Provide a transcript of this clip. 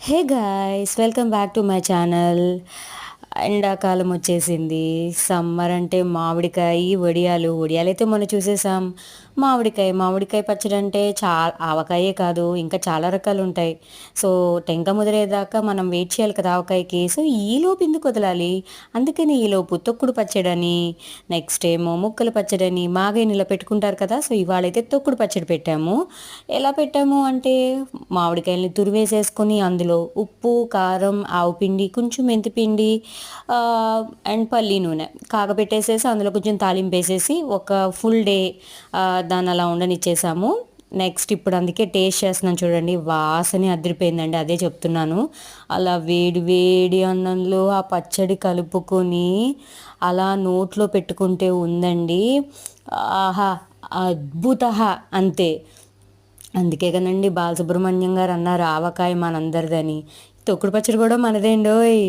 Hey guys, welcome back to my channel. ఎండాకాలం వచ్చేసింది. Summer అంటే మామిడికాయ వడియాలు. వడియాలైతే మొన్న చూసేసాం. మామిడికాయ పచ్చడి అంటే ఆవకాయే కాదు, ఇంకా చాలా రకాలు ఉంటాయి. సో టెంక ముదిరేదాకా మనం వెయిట్ చేయాలి కదా ఆవకాయకి. సో ఈలోపు ఎందుకు వదలాలి? అందుకని ఈలోపు తొక్కుడు పచ్చడని, నెక్స్ట్ ఏమో ముక్కల పచ్చడని, మాగాయని ఇలా పెట్టుకుంటారు కదా. సో ఇవాళైతే తొక్కుడు పచ్చడి పెట్టాము. ఎలా పెట్టాము అంటే, మామిడికాయలని తురివేసేసుకొని అందులో ఉప్పు, కారం, ఆవు పిండి, కొంచెం మెంతిపిండి, అండ్ పల్లి నూనె కాగబెట్టేసేసి అందులో కొంచెం తాలింపు వేసేసి ఒక ఫుల్ డే దాన్ని అలా ఉండనిచ్చేసాము. నెక్స్ట్ ఇప్పుడు అందుకే టేస్ట్ చేస్తున్నాను చూడండి, వాసన అదిరిపోయిందండి. అదే చెప్తున్నాను. అలా వేడి వేడి అన్నంలో ఆ పచ్చడి కలుపుకొని అలా నోట్లో పెట్టుకుంటే ఉందండి, ఆహా అద్భుత, అంతే. అందుకే కదండి బాలసుబ్రహ్మణ్యం గారు అన్నారు ఆవకాయ మనందరిదని. తొక్కుడు పచ్చడి కూడా మనదేండోయ్.